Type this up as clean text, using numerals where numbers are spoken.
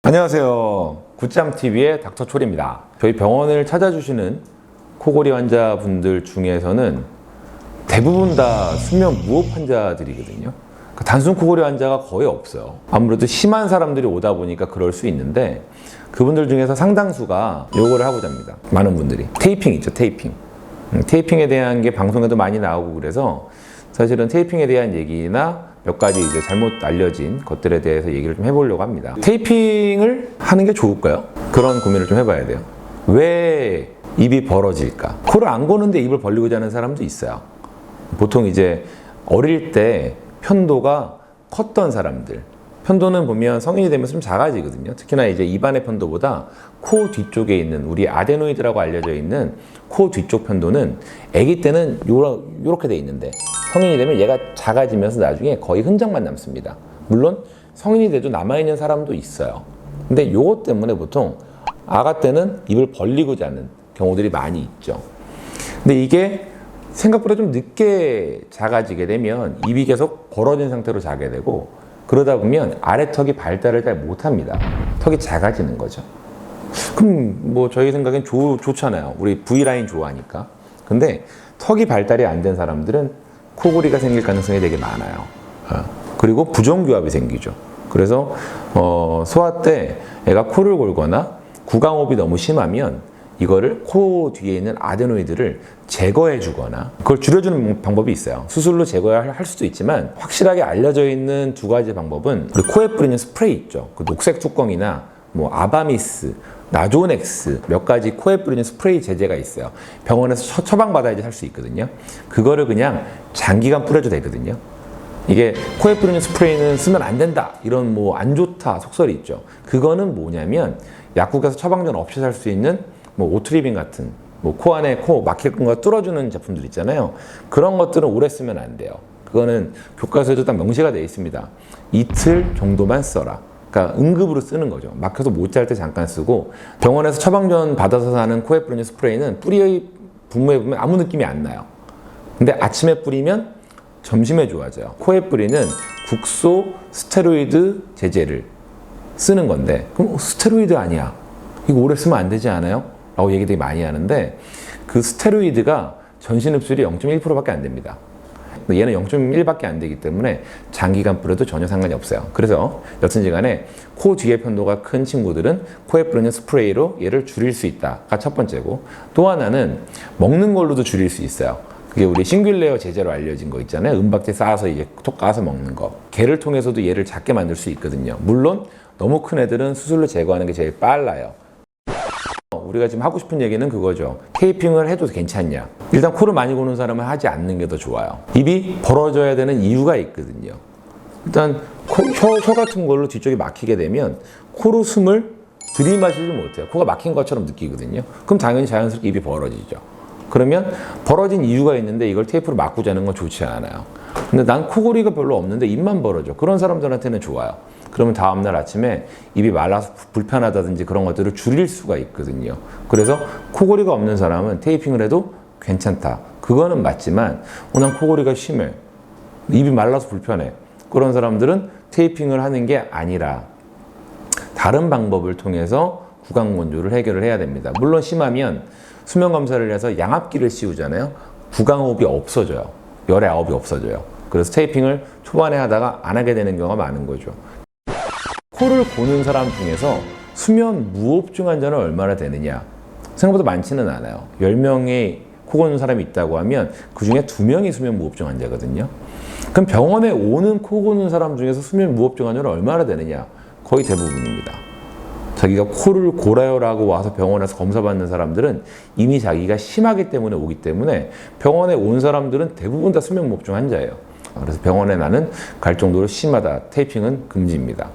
안녕하세요. 굿잠TV의 닥터초리입니다. 저희 병원을 찾아주시는 코골이 환자분들 중에서는 대부분 다 수면 무호흡 환자들이거든요. 단순 코골이 환자가 거의 없어요. 아무래도 심한 사람들이 오다 보니까 그럴 수 있는데 그분들 중에서 상당수가 요거를 하고자 합니다. 많은 분들이. 테이핑 있죠, 테이핑. 테이핑에 대한 게 방송에도 많이 나오고 그래서 사실은 테이핑에 대한 얘기나 몇 가지 이제 잘못 알려진 것들에 대해서 얘기를 좀 해보려고 합니다. 테이핑을 하는 게 좋을까요? 그런 고민을 좀 해봐야 돼요. 왜 입이 벌어질까? 코를 안 고는데 입을 벌리고 자는 사람도 있어요. 보통 이제 어릴 때 편도가 컸던 사람들, 편도는 보면 성인이 되면서 좀 작아지거든요. 특히나 이제 입안의 편도보다 코 뒤쪽에 있는 우리 아데노이드라고 알려져 있는 코 뒤쪽 편도는 아기 때는 요렇게 돼 있는데 성인이 되면 얘가 작아지면서 나중에 거의 흔적만 남습니다. 물론 성인이 돼도 남아있는 사람도 있어요. 근데 요것 때문에 보통 아가 때는 입을 벌리고 자는 경우들이 많이 있죠. 근데 이게 생각보다 좀 늦게 작아지게 되면 입이 계속 벌어진 상태로 자게 되고 그러다 보면 아래턱이 발달을 잘 못합니다. 턱이 작아지는 거죠. 그럼 뭐 저희 생각엔 좋잖아요. 우리 V라인 좋아하니까. 근데 턱이 발달이 안 된 사람들은 코골이가 생길 가능성이 되게 많아요. 그리고 부정교합이 생기죠. 그래서 소화 때 애가 코를 골거나 구강호흡이 너무 심하면 이거를 코 뒤에 있는 아데노이드를 제거해 주거나 그걸 줄여주는 방법이 있어요. 수술로 제거할 수도 있지만 확실하게 알려져 있는 두 가지 방법은 우리 코에 뿌리는 스프레이 있죠. 그 녹색 뚜껑이나 뭐 아바미스, 나조넥스 몇 가지 코에 뿌리는 스프레이 제제가 있어요. 병원에서 처방받아야지 할 수 있거든요. 그거를 그냥 장기간 뿌려도 되거든요. 이게 코에 뿌리는 스프레이는 쓰면 안 된다 이런 뭐 안 좋다 속설이 있죠. 그거는 뭐냐면 약국에서 처방전 없이 살 수 있는 뭐 오트리빈 같은 뭐 코 안에 코 막힐 거 뚫어주는 제품들 있잖아요. 그런 것들은 오래 쓰면 안 돼요. 그거는 교과서에도 딱 명시가 되어 있습니다. 이틀 정도만 써라. 그러니까 응급으로 쓰는 거죠. 막혀서 못 잘 때 잠깐 쓰고 병원에서 처방전 받아서 사는 코에 뿌리는 스프레이는 뿌리 분무해 보면 아무 느낌이 안 나요. 근데 아침에 뿌리면 점심에 좋아져요. 코에 뿌리는 국소 스테로이드 제제를 쓰는 건데 그럼 스테로이드 아니야. 이거 오래 쓰면 안 되지 않아요? 라고 얘기 되게 많이 하는데 그 스테로이드가 전신 흡수율이 0.1%밖에 안 됩니다. 얘는 0.1밖에 안 되기 때문에 장기간 뿌려도 전혀 상관이 없어요. 그래서 여튼지 간에 코 뒤에 편도가 큰 친구들은 코에 뿌리는 스프레이로 얘를 줄일 수 있다가 첫 번째고 또 하나는 먹는 걸로도 줄일 수 있어요. 그게 우리 싱귤레어 제제로 알려진 거 있잖아요. 은박지 쌓아서 이제 톡 까서 먹는 거. 걔를 통해서도 얘를 작게 만들 수 있거든요. 물론 너무 큰 애들은 수술로 제거하는 게 제일 빨라요. 우리가 지금 하고 싶은 얘기는 그거죠. 테이핑을 해도 괜찮냐? 일단 코를 많이 고는 사람은 하지 않는 게 더 좋아요. 입이 벌어져야 되는 이유가 있거든요. 일단 혀 같은 걸로 뒤쪽이 막히게 되면 코로 숨을 들이마시지 못해요. 코가 막힌 것처럼 느끼거든요. 그럼 당연히 자연스럽게 입이 벌어지죠. 그러면 벌어진 이유가 있는데 이걸 테이프로 막고 자는 건 좋지 않아요. 근데 난 코골이가 별로 없는데 입만 벌어져. 그런 사람들한테는 좋아요. 그러면 다음날 아침에 입이 말라서 불편하다든지 그런 것들을 줄일 수가 있거든요. 그래서 코골이가 없는 사람은 테이핑을 해도 괜찮다. 그거는 맞지만 난 코골이가 심해. 입이 말라서 불편해. 그런 사람들은 테이핑을 하는 게 아니라 다른 방법을 통해서 구강 건조를 해결을 해야 됩니다. 물론 심하면 수면 검사를 해서 양압기를 씌우잖아요. 구강호흡이 없어져요. 열의 아홉이 없어져요. 그래서 테이핑을 초반에 하다가 안 하게 되는 경우가 많은 거죠. 코를 고는 사람 중에서 수면 무호흡증 환자는 얼마나 되느냐? 생각보다 많지는 않아요. 10명의 코 고는 사람이 있다고 하면 그 중에 2명이 수면 무호흡증 환자거든요. 그럼 병원에 오는 코 고는 사람 중에서 수면 무호흡증 환자는 얼마나 되느냐? 거의 대부분입니다. 자기가 코를 골아요라고 와서 병원에서 검사받는 사람들은 이미 자기가 심하기 때문에 오기 때문에 병원에 온 사람들은 대부분 다 수면 무호흡증 환자예요. 그래서 병원에 나는 갈 정도로 심하다. 테이핑은 금지입니다.